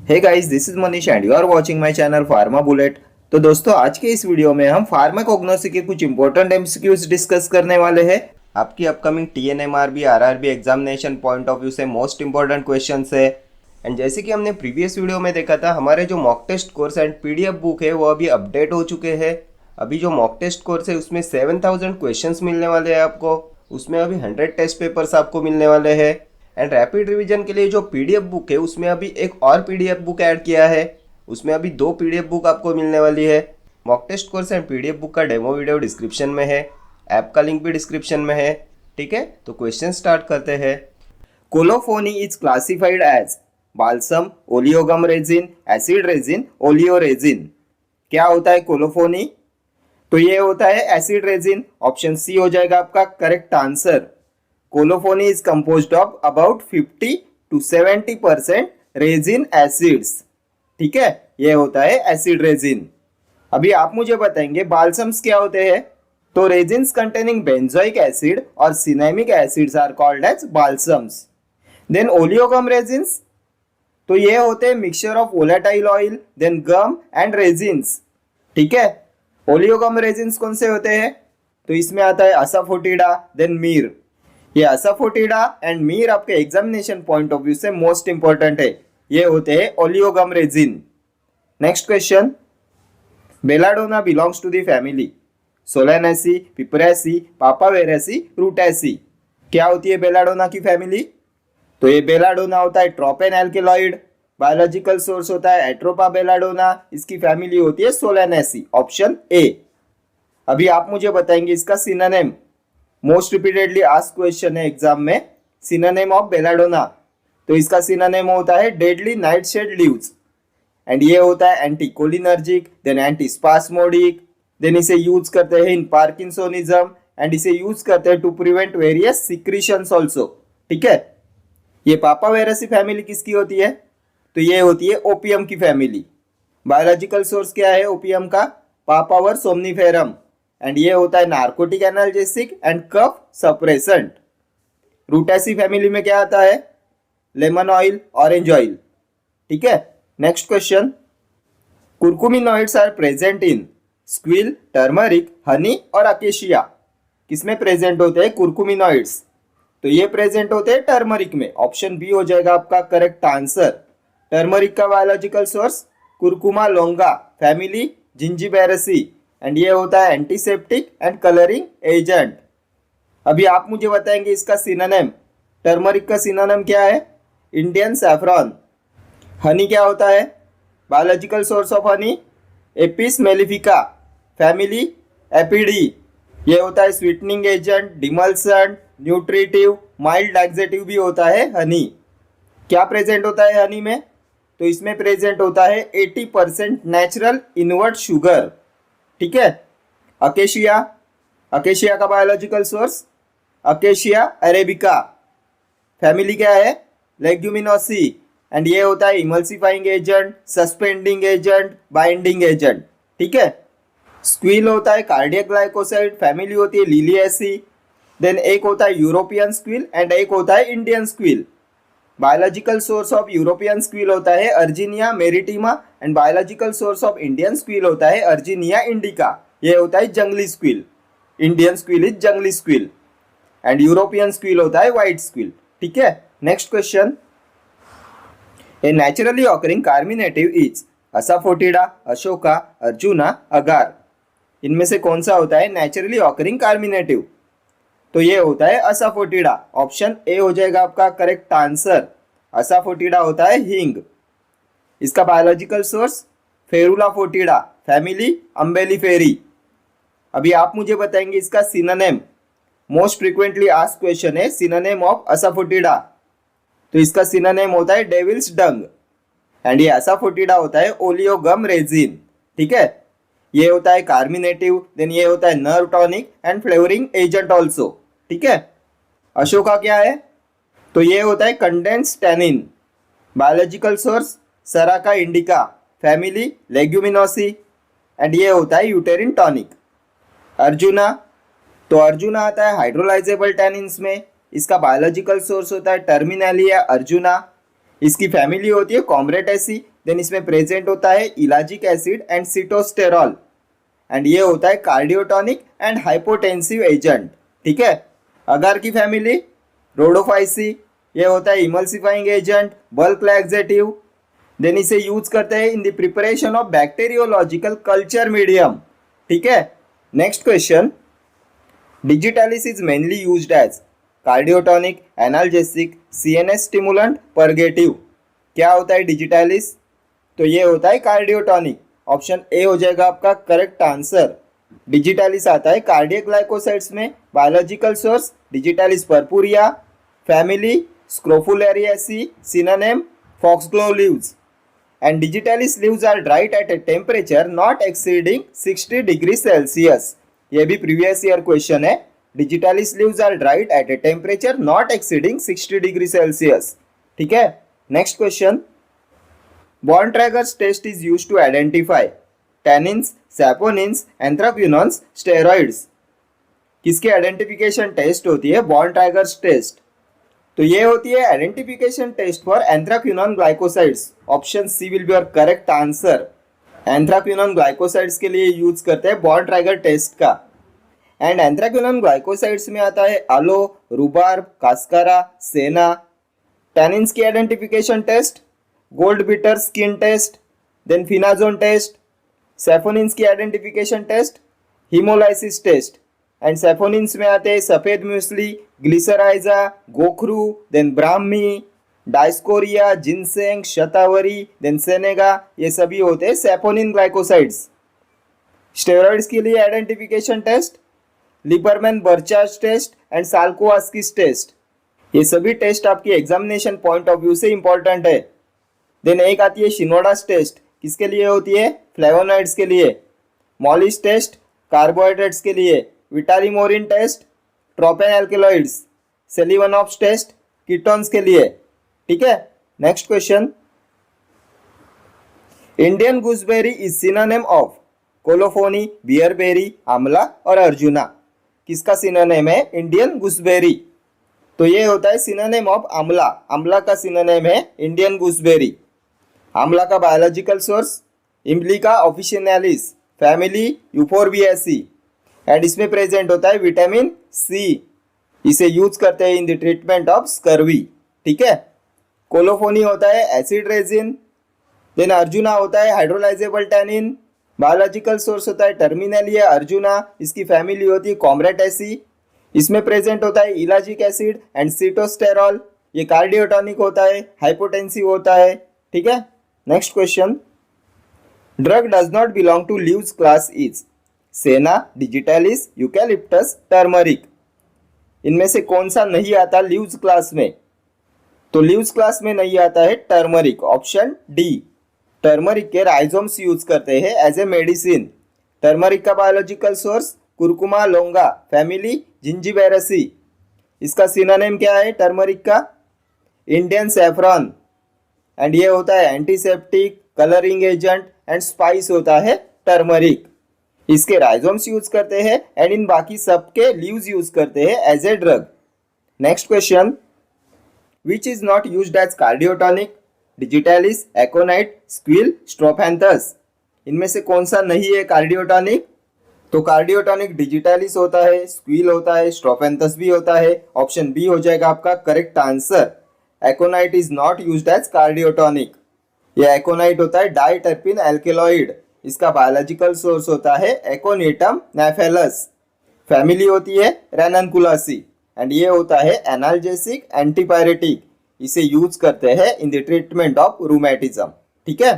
Hey guys, this is Manish and you are watching my channel Pharma Bullet. तो दोस्तों, आज के इस वीडियो में हम फार्माकोग्नोसी के कुछ इंपॉर्टेंट एमसीक्यूज डिस्कस करने वाले हैं। आपकी upcoming TNMRB RRB examination point of view से मोस्ट इंपॉर्टेंट क्वेश्चंस है। एंड जैसे कि हमने प्रीवियस वीडियो में देखा था, हमारे जो mock test course and PDF book है वो अभी अपडेट हो चुके हैं। अभी जो मॉक टेस्ट कोर्स है उसमें 7000 क्वेश्चंस मिलने वाले हैं आपको। उसमें अभी 100 टेस्ट पेपर्स आपको मिलने वाले हैं। एंड रैपिड रिवीजन के लिए जो पीडीएफ बुक है उसमें अभी एक और पीडीएफ बुक ऐड किया है। उसमें अभी 2 पीडीएफ बुक आपको मिलने वाली है। Mock test course and PDF book का डेमो वीडियो डिस्क्रिप्शन में है, ऐप का लिंक भी डिस्क्रिप्शन में है। ठीक है, तो क्वेश्चन स्टार्ट करते हैं। Colophony is classified as balsam, oleogum resin, acid resin, oleo resin. क्या होता है कोलोफोनी? तो ये होता है एसिड रेजिन। ऑप्शन सी हो जाएगा आपका correct answer. Colophony is composed of about 50 to 70% resin acids. ठीक है, ये होता है एसिड रेजिन। अभी आप मुझे बताएंगे बाल्सम्स क्या होते हैं। तो रेजिन्स कंटेनिंग बेंजोइक एसिड और cinnamic acids are called as balsams. Then oleogum resins, तो ये होते हैं mixture of volatile oil, then gum and resins. ठीक है, ओलियोगम रेजिन्स कौन से होते हैं? तो इसमें आता है असाफोटिडा, देन मीर। ये असाफोटिडा एंड मीर आपके एग्जामिनेशन पॉइंट ऑफ व्यू से मोस्ट इंपॉर्टेंट है। ये होते हैं oleogum resin. Next question, belladonna belongs to the family Solanaceae, Piperaceae, Papaveraceae, Rutaceae. क्या होती है बेलाडोना की फैमिली? तो ये बेलाडोना होता है ट्रोपेन एल्केलॉइड। बायोलॉजिकल सोर्स होता है एट्रोपा बेलाडोना। इसकी फैमिली होती है सोलेनेसी, ऑप्शन ए। अभी आप मुझे बताएंगे इसका synonym. Most repeatedly asked question है एग्जाम में, सिनोनिम ऑफ बेलाडोना। तो इसका सिनोनिम होता है डेडली नाइटशेड लीव्स। एंड ये होता है anticholinergic, then antispasmodic. Then इसे यूज करते हैं इन पार्किंसोनिज्म एंड इसे यूज करते हैं to prevent various secretions also. ठीक है, ये पापावेरेसी फैमिली किसकी होती है? तो ये होती है ओपियम की फैमिली। बायोलॉजिकल सोर्स क्या है ओपियम का? Papaver somniferum. एंड ये होता है narcotic analgesic and cough suppressant. Rutaceae family में क्या आता है? Lemon oil, orange oil. ठीक है, next question, curcuminoids are present in squill, turmeric, honey और अकेशिया। किसमें प्रेजेंट होते हैं कुरकुमिनॉइड्स? तो ये प्रेजेंट होते हैं टर्मरिक में। ऑप्शन बी हो जाएगा आपका करेक्ट आंसर। टर्मरिक का biological source curcuma लोंगा, family Zingiberaceae. And ये होता है एंटीसेप्टिक एंड कलरिंग एजेंट। अभी आप मुझे बताएंगे इसका सिनोनिम। टर्मरिक का सिनोनिम क्या है? Indian saffron. हनी क्या होता है? Biological source of honey Apis mellifera, family Apidae. ये होता है sweetening agent, demulcent, nutritive, mild laxative भी होता है हनी। क्या प्रेजेंट होता है हनी में? तो इसमें प्रेजेंट होता है 80% नेचुरल इनवर्ट शुगर। ठीक है, अकेशिया, अकेशिया का biological source acacia arabica, family क्या है? लेग्यूमिनोसी। एंड ये होता है emulsifying agent, suspending agent, binding agent. ठीक है, स्क्विल होता है कार्डियक ग्लाइकोसाइड, फैमिली होती है लिलिएसी। देन एक होता है यूरोपियन स्क्विल एंड एक होता है Indian squill. Biological source of European squill होता है Urginea maritima and biological source of Indian squill होता है अर्जिनिया इंडिका। ये होता है जंगली स्क्विल। इंडियन स्क्विल इज जंगली स्क्विल एंड यूरोपियन स्क्विल होता है व्हाइट स्क्विल। ठीक है, next question, a naturally occurring carminative is asafoetida, Ashoka, Arjuna, agar. इनमें से कौन सा होता है नेचुरली ऑकरिंग कार्मिनेटिव? तो ये होता है असाफोटिडा। ऑप्शन ए हो जाएगा आपका करेक्ट आंसर। असाफोटिडा होता है हींग। इसका biological source Ferula foetida, family Umbelliferae. अभी आप मुझे बताएंगे इसका synonym. Most frequently asked question है सिनोनिम ऑफ असाफोटिडा। तो इसका सिनोनिम होता है डेविल्स डंग। एंड ये असाफोटिडा होता है ओलियोगम रेजिन। ठीक है, ये होता है कार्मिनेटिव, देन ये होता है nerve tonic and flavouring agent also. ठीक है, अशोका क्या है? तो ये होता है condense tannin. Biological source Saraca indica, family Leguminosae. And ये होता है यूटेरिन टॉनिक। अर्जुना, तो अर्जुना आता है हाइड्रोलाइजेबल टैनिन्स में। इसका बायोलॉजिकल सोर्स होता है टर्मिनेलिया अर्जुना। इसकी फैमिली होती है कॉम्रेटेसी देन इसमें प्रेजेंट होता है ellagic acid and sitosterol, and ये होता है कार्डियोटॉनिक एंड हाइपोटेंसिव एजेंट। ठीक है। अगार की फैमिली रोडोफाइसी, ये होता है emulsifying agent, bulk laxative. Then इसे यूज करते हैं in the preparation of bacteriological culture medium. ठीक है। Next question, digitalis is mainly used as cardiotonic, analgesic, CNS stimulant, purgative. क्या होता है डिजिटालिस? तो ये होता है कार्डियोटॉनिक। ऑप्शन ए हो जाएगा आपका करेक्ट आंसर। डिजिटालिस आता है कार्डियक ग्लाइकोसाइड्स में। Biological source digitalis purpurea, family scrophulariaceae, synonym foxglove leaves, and digitalis leaves are dried at a temperature not exceeding 60 degree Celsius. ये भी प्रीवियस ईयर क्वेश्चन है। Digitalis leaves are dried at a temperature not exceeding 60 degree Celsius. ठीक है। Next question, Bontrager's test is used to identify tannins, saponins, anthraquinones, steroids. किसकी identification test होती है? Bontrager's test. तो ये होती है identification test for anthraquinone glycosides. Option C will be your correct answer. Anthraquinone glycosides के लिए यूज करते हैं Bontrager टेस्ट का। एंड एंथ्राक्विनोन ग्लाइकोसाइड्स में आता है aloe, rhubarb, cascara, senna. Tannins की identification test gold beater skin test, then phenazone test. Saponins की identification test haemolysis test, and saponins में आते हैं सफेद muesli, glycyrrhiza, gokhru, then brahmi, dioscorea, ginseng, shatavari, then senega. ये सभी होते हैं सैफोनिन ग्लाइकोसाइड्स। स्टेरॉइड्स के लिए identification test Liebermann Burchard test and Salkowski's test. ये सभी टेस्ट आपकी एग्जामिनेशन पॉइंट ऑफ व्यू से इंपॉर्टेंट है। देन एक आती है शिनोडास टेस्ट, किसके लिए होती है? फ्लेवोनॉइड्स के लिए। मॉलिस टेस्ट कार्बोहाइड्रेट्स के लिए। Vitali Morin test tropane alkaloids. Seliwanoff's test ketones के लिए। ठीक है। Next question, Indian gooseberry is synonym of colophony, bearberry, amla और अर्जुना। किसका सिनोनिम है इंडियन गूसबेरी? तो ये होता है सिनोनिम ऑफ आंवला। आंवला का सिनोनिम है इंडियन गूसबेरी। आंवला का biological source emblica officinalis, family euphorbiaceae, and इसमें प्रेजेंट होता है विटामिन सी। इसे यूज करते हैं in the treatment of scurvy. ठीक है। कोलोफोनी होता है एसिड रेजिन, देन अर्जुना होता है हाइड्रोलाइजेबल टैनिन। बायोलॉजिकल सोर्स होता है टर्मिनेलिया अर्जुना, इसकी फैमिली होती है कॉम्रेटेसी। इसमें प्रेजेंट होता है इलाजिक एसिड एंड सिटोस्टेरॉल। ये कार्डियोटॉनिक होता है, हाइपोटेंसिव होता है। ठीक है। Next question, drug does not belong to leaves class is senna, digitalis, eucalyptus, turmeric. इनमें से कौन सा नहीं आता लीव्स क्लास में? तो लीव्स क्लास में नहीं आता है टर्मरिक। Option D. टर्मरिक के राइजोम्स यूज करते हैं एज ए मेडिसिन। टर्मरिक का biological source curcuma लोंगा, family Zingiberaceae. इसका सिनोनिम क्या है टर्मरिक का? इंडियन सैफरन, एंड ये होता है antiseptic, colouring agent and spice होता है टर्मरिक। इसके राइजोम्स यूज करते हैं एंड इन बाकी सबके लीव्स यूज करते हैं as a drug. Next question, which is not used as cardiotonic? Digitalis, aconite, squill, strophanthus. इनमें से कौन सा नहीं है कार्डियोटॉनिक? तो कार्डियोटॉनिक डिजिटालिस होता है, स्क्विल होता है, स्ट्रोफैंथस भी होता है। ऑप्शन बी हो जाएगा आपका correct answer. Aconite is not used as cardiotonic. यह एकोनाइट होता है डाइटर्पिन एल्केलॉइड। इसका बायोलॉजिकल सोर्स होता है एकोनिटम नेफेलस। फैमिली होती है रेननकुलासी, एंड ये होता है एनाल्जेसिक एंटीपायरेटिक। इसे यूज करते हैं in the treatment of rheumatism. ठीक है।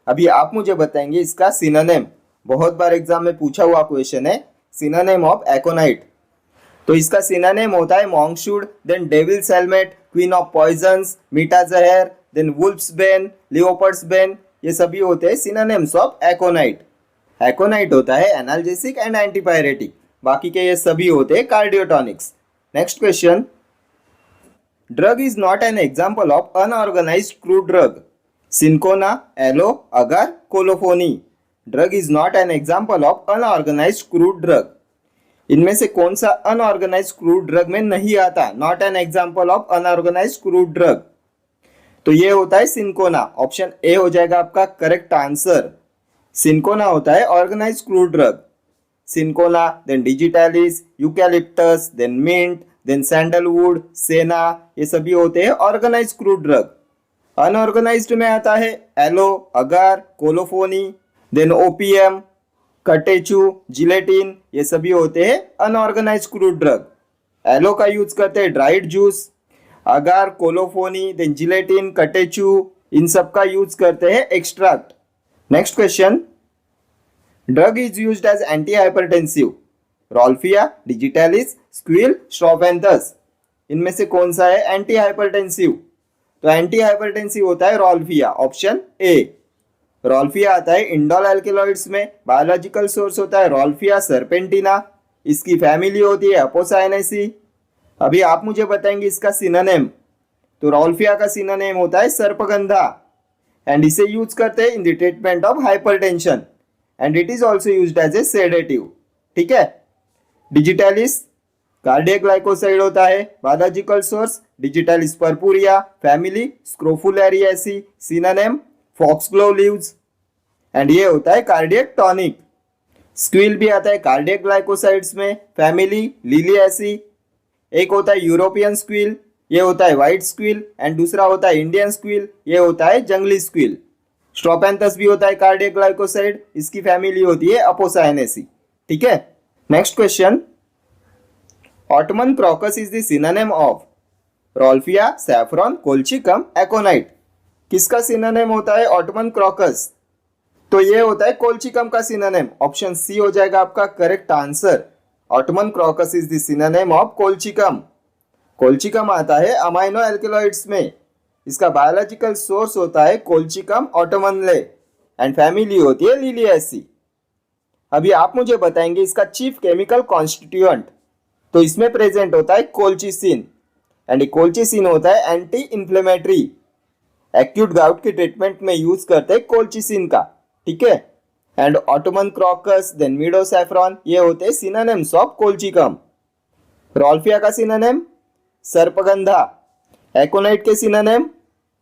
अभी आप मुझे बताएंगे इसका सिनोनिम। बहुत बार एग्जाम में पूछा हुआ क्वेश्चन है सिनोनिम ऑफ एकोनाइट। तो इसका सिनोनिम होता है monkshood, then devil's helmet, queen of poisons, मीटा जहर, then wolf's bane, leopard's bane. ये सभी होते हैं सिनोनिम्स ऑफ एकोनाइट। एकोनाइट होता है एनाल्जेसिक एंड एंटीपायरेटिक। बाकी के ये सभी होते हैं cardiotonics. Next question, drug is not an example of unorganised crude drug. Cinchona, aloe, agar, colophony. Drug is not an example of unorganised crude drug. इनमें से कौन सा अनऑर्गेनाइज्ड क्रूड ड्रग में नहीं आता? Not an example of unorganised crude drug. तो ये होता है सिंकोना। ऑप्शन ए हो जाएगा आपका करेक्ट आंसर। सिंकोना होता है organized crude drug. Cinchona, then digitalis, eucalyptus, then mint, then sandalwood, senna, ये सभी होते हैं ऑर्गेनाइज क्रूड ड्रग। अनऑर्गेनाइज्ड में आता है aloe, agar, colophony, then opium, catechu, gelatin, ये सभी होते हैं अनऑर्गेनाइज्ड क्रूड ड्रग। एलो का यूज करते हैं dried juice, agar, colophony, then gelatin, catechu, इन सब का यूज करते हैं extract. Next question, drug is used as anti hypertensive. Rauwolfia, digitalis, squill, strophanthus, इनमें से कौन सा है एंटी हाइपरटेंसिव? तो एंटी हाइपरटेंसिव होता है रोल्फिया। Option A. रोल्फिया आता है इंडोल एल्केलॉइड्स में। बायोलॉजिकल सोर्स होता है रोल्फिया सर्पेंटिना। इसकी फैमिली होती है अपोसाइनेसी। अभी आप मुझे बताएंगे इसका सिनोनिम। तो रोल्फिया का सिनोनिम होता है सर्पगंधा एंड इसे यूज करते हैं in the treatment of hypertension and it is also used as a sedative. ठीक है। डिजिटैलिस कार्डियक ग्लाइकोसाइड होता है। Biological source digitalis purpurea, family scrophulariaceae, synonym foxglove leaves and ये होता है कार्डियक टॉनिक। स्क्विल भी आता है कार्डियक ग्लाइकोसाइड्स में, फैमिली लिलिएसी। एक होता है यूरोपियन स्क्विल, ये होता है व्हाइट स्क्विल एंड दूसरा होता है इंडियन स्क्विल, ये होता है जंगली स्क्विल। स्ट्रोपेंथस भी होता है कार्डियक ग्लाइकोसाइड, इसकी फैमिली होती है अपोसाइनेसी। ठीक है। Next question, autumn crocus is the synonym of rauwolfia, saffron, colchicum, aconite. किसका सिनोनिम होता है ऑटमन क्रॉकस? तो ये होता है कोल्चिकम का सिनोनिम। ऑप्शन सी हो जाएगा आपका correct answer. Ottoman crocus is the synonym of colchicum. Colchicum आता है अमाइनो एल्केलॉइड्स में। इसका बायोलॉजिकल सोर्स होता है कोल्चिकम ऑटोमनले एंड फैमिली होती है लिलिएसी। अभी आप मुझे बताएंगे इसका चीफ केमिकल कॉन्स्टिट्यूएंट। तो इसमें प्रेजेंट होता है कोल्चिसिन एंड कोल्चिसिन होता है एंटी इंफ्लेमेटरी। एक्यूट गाउट के ट्रीटमेंट में यूज करते हैं कोल्चिसिन का। ठीक है। एंड ऑटोमन क्रॉकस, देन मीडोसैफ्रॉन, ये होते हैं सिनोनिम्स ऑफ कोल्चिकम। रोल्फिया का सिनोनिम सर्पगंधा। एकोनाइट के सिनोनिम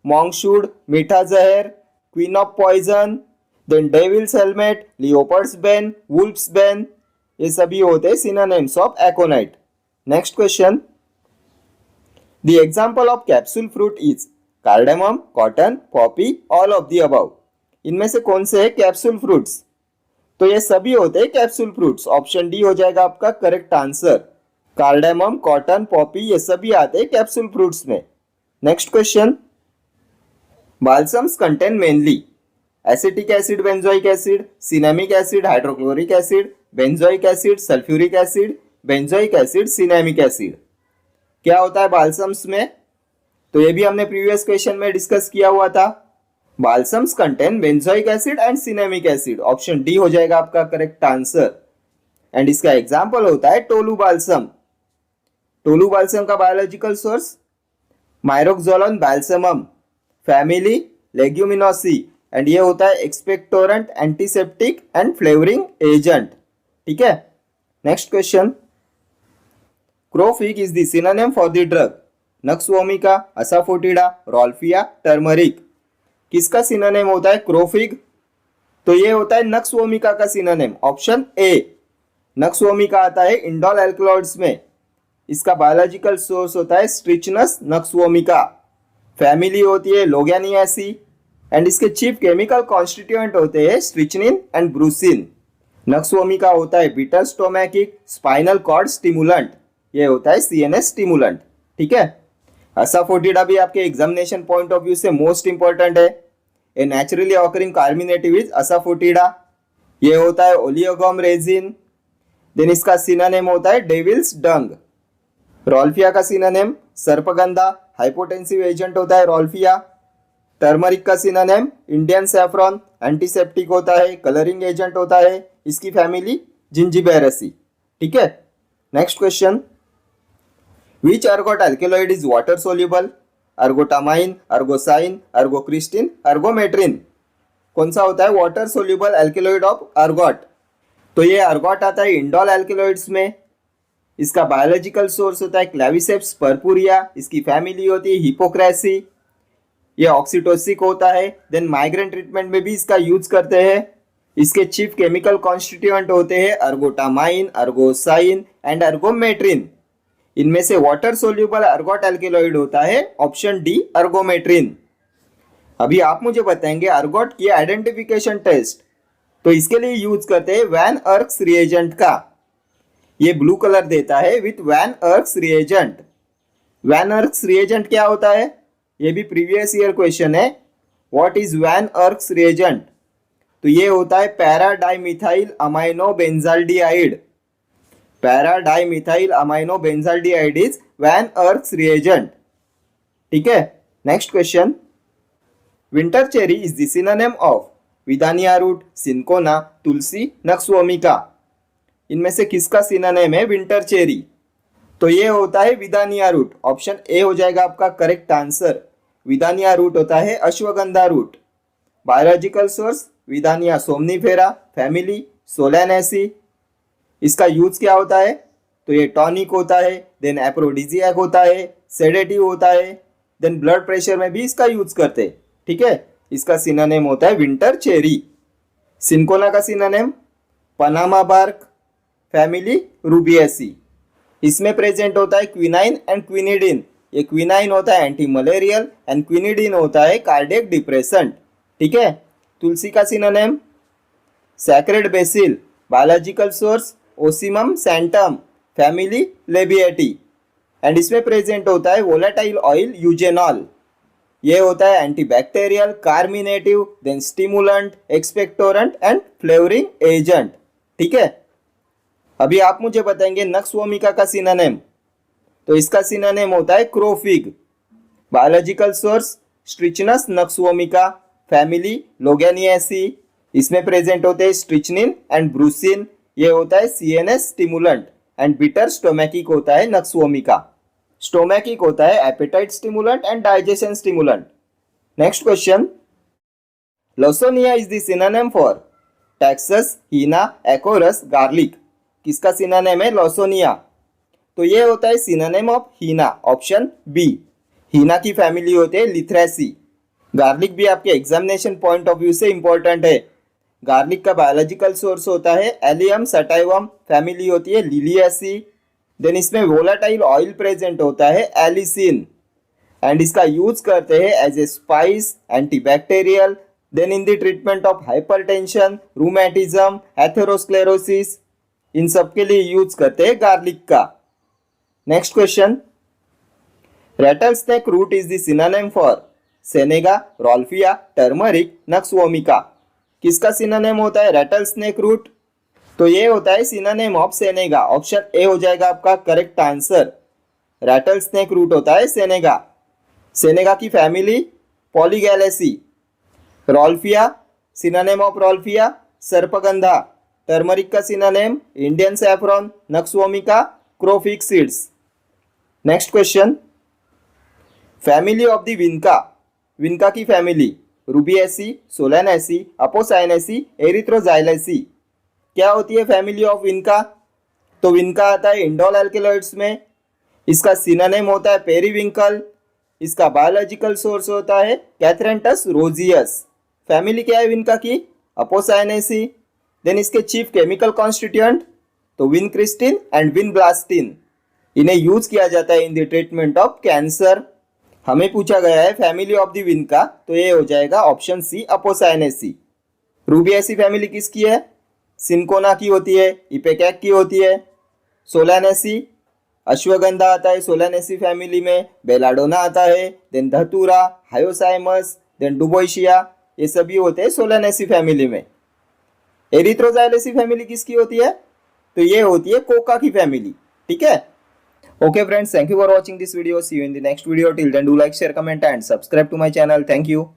मॉन्कशूड, मीठा जहर, queen of poison, then devil's helmet, leopard's bane, wolf's bane, ये सभी होते हैं synonyms of aconite. Next question, the example of capsule fruit is cardamom, cotton, poppy, all of the above. इनमें से कौन से है कैप्सूल फ्रूट्स? तो ये सभी होते हैं कैप्सूल फ्रूट्स। ऑप्शन डी हो जाएगा आपका correct answer. Cardamom, cotton, poppy, ये सभी आते हैं कैप्सूल फ्रूट्स में। Next question, balsams contain mainly acetic acid, benzoic acid, cinnamic acid, hydrochloric acid, benzoic acid, sulphuric acid, benzoic acid, cinnamic acid. क्या होता है बाल्सम्स में? तो ये भी हमने प्रीवियस क्वेश्चन में डिस्कस किया हुआ था। Balsams contain benzoic acid and cinnamic acid. Option D हो जाएगा आपका करेक्ट आंसर। एंड इसका एग्जांपल होता है टोलू बाल्सम। टोलू बाल्सम का biological source myroxylon balsamum, family Leguminosae and ये होता है expectorant, antiseptic and flavouring agent. ठीक है। Next question, crow fig is the synonym for the drug nux vomica, asafoetida, rauwolfia, turmeric. किसका synonym होता है crow fig? तो ये होता है नक्स वोमिका का synonym. Option A. Nux vomica आता है इंडोल एल्कलॉइड्स में। इसका बायोलॉजिकल सोर्स होता है स्ट्रिचनस नक्स वोमिका, फैमिली होती है लोगैनियासी एंड इसके चीफ केमिकल कॉन्स्टिट्यूएंट होते हैं strychnine and brucine. Nux vomica होता है bitter stomachic spinal cord stimulant, ये होता है सीएनएस स्टिमुलेंट। ठीक है। असाफोटिडा भी आपके एग्जामिनेशन पॉइंट ऑफ व्यू से मोस्ट इंपॉर्टेंट है। ए नेचुरली ऑकरिंग कार्मिनेटिव इज असाफोटिडा, ये होता है ओलियोगोम रेजिन। देन इसका सिनोनिम होता है डेविल्स डंग। रोल्फिया का सिनोनिम सर्पगंधा, हाइपोटेंसिव एजेंट होता है रोल्फिया। टर्मरिक का सिनोनिम इंडियन सैफ्रॉन, एंटीसेप्टिक होता है, कलरिंग एजेंट होता है, इसकी फैमिली जिंजिबेरेसी। ठीक है। Next question, which ergot alkaloid is water soluble? Ergotamine, ergosine, ergocristine, ergometrine. कौन सा होता है water soluble alkaloid of ergot? तो ये अर्गोट आता है इंडोल एल्केलॉइड्स में। इसका बायोलॉजिकल सोर्स होता है क्लेविसेप्स पर्पुरिया, इसकी फैमिली होती है हिपोक्रेसी। ये ऑक्सीटोसिक होता है। देन माइग्रेन ट्रीटमेंट में भी इसका यूज करते हैं। इसके चीफ केमिकल कॉन्स्टिट्यूएंट होते हैं अर्गोटामाइन, अर्गोसाइन एंड अर्गोमेट्रिन। इनमें से वाटर सोल्यूबल अर्गोट एल्केलॉइड होता है ऑप्शन डी अर्गोमेट्रिन। अभी आप मुझे बताएंगे अर्गोट की आइडेंटिफिकेशन टेस्ट, तो इसके लिए यूज करते हैं वैन अर्क्स रिएजेंट का। ये ब्लू कलर देता है with van Urk's reagent. Van Urk's reagent क्या होता है, ये भी प्रीवियस ईयर क्वेश्चन है। What is van Urk's reagent? तो ये होता है para dimethyl amino benzaldehyde. Para dimethyl amino benzaldehyde is van Urk's reagent. ठीक है, next question. Winter cherry is the synonym of withania root, cinchona, tulsi, nux vomica. इनमें से किसका सिनोनिम है विंटर चेरी? तो ये होता है विदानिया रूट। ऑप्शन ए हो जाएगा आपका करेक्ट आंसर। विदानिया रूट होता है ashwagandha root. Biological source withania somnifera, family solanaceae. इसका यूज क्या होता है? तो ये टॉनिक होता है, देन एप्रोडिजियक होता है, सेडेटिव होता है, देन ब्लड प्रेशर में भी इसका यूज करते हैं। ठीक है, इसका सिनोनिम होता है विंटर चेरी। सिंकोना का synonym Panama bark, family rubiaceae. इसमें प्रेजेंट होता है क्विनाइन एंड क्विनिडिन। ये क्विनाइन होता है एंटी मलेरियल एंड क्विनिडिन होता है कार्डियक डिप्रेसेंट। ठीक है, तुलसी का synonym sacred basil, biological source ocimum sanctum, family labiatae. And इसमें प्रेजेंट होता है वोलेटाइल ऑयल यूजेनॉल। ये होता है antibacterial, carminative, then stimulant, expectorant and flavouring agent. ठीक है, अभी आप मुझे बताएंगे नक्सवोमिका का सिनोनिम। तो इसका सिनोनिम होता है crow fig. Biological source strychnos nux vomica, family loganiaceae. इसमें प्रेजेंट होते हैं स्ट्रिचनिन एंड ब्रूसिन। ये होता है CNS stimulant. And bitter stomachic होता है नक्सवोमिका। स्टोमैकिक होता है appetite stimulant and digestion stimulant. Next question. Lawsonia is the synonym for taxus, henna, acorus, garlic. किसका सिनोनिम है लोसोनिया? तो ये होता है synonym of henna, option B. Henna की फैमिली होते हैं लिथ्रेसी। गार्लिक भी आपके एग्जामिनेशन पॉइंट ऑफ व्यू से इंपॉर्टेंट है। गार्लिक का बायोलॉजिकल सोर्स होता है एलियम सटाइवम, फैमिली होती है लिलिएसी। देन इसमें वोलाटाइल ऑयल प्रेजेंट होता है एलिसिन। एंड इसका यूज करते हैं as a spice, antibacterial, then in the treatment of hypertension, rheumatism, atherosclerosis. इन सब के लिए यूज करते हैं गार्लिक का। Next question. Rattle snake root is the synonym for senega, rauwolfia, turmeric, nux vomica. किसका सिनोनिम होता है रेटल स्नेक रूट? तो ये होता है synonym of senega. Option A हो जाएगा आपका correct answer. Rattle snake root होता है सेनेगा। सेनेगा की family polygalaceae. Rauwolfia synonym of rauwolfia sarpagandha. Turmeric का synonym Indian saffron, nux vomica crow fig seeds. Next question. Family of the vinca. Vinca की family rubiaceae, solanaceae, apocynaceae, erythroxylaceae. क्या होती है family of विनका? तो विनका आता है इंडोल एल्केलॉइड्स में। इसका सिनोनिम होता है पेरीविंकल। इसका बायोलॉजिकल सोर्स होता है कैथरेंटस रोजियस। फैमिली क्या है विनका की? अपोसाइनेसी। देन इसके चीफ केमिकल कॉन्स्टिट्यूएंट तो विनक्रिस्टिन एंड विनब्लास्टिन। इन्हें यूज किया जाता है इन द ट्रीटमेंट ऑफ कैंसर। हमें पूछा गया है फैमिली ऑफ द विनका, तो ये हो जाएगा ऑप्शन सी अपोसाइनेसी। रूबिएसी फैमिली किसकी है? सिंकोना की होती है, इपेकैक की होती है। सोलानेसी अश्वगंधा आता है सोलानेसी फैमिली में। बेलाडोना आता है, देन धतूरा, हायोसाइमस, देन डुबोइशिया, ये सभी होते हैं सोलानेसी फैमिली में। एरिथ्रोजाइलेसी फैमिली किसकी होती है? तो ये होती है कोका की फैमिली। ठीक है, okay friends, thank you for watching this video. See you in the next video. Till then do like, share, comment and subscribe to my channel. Thank you.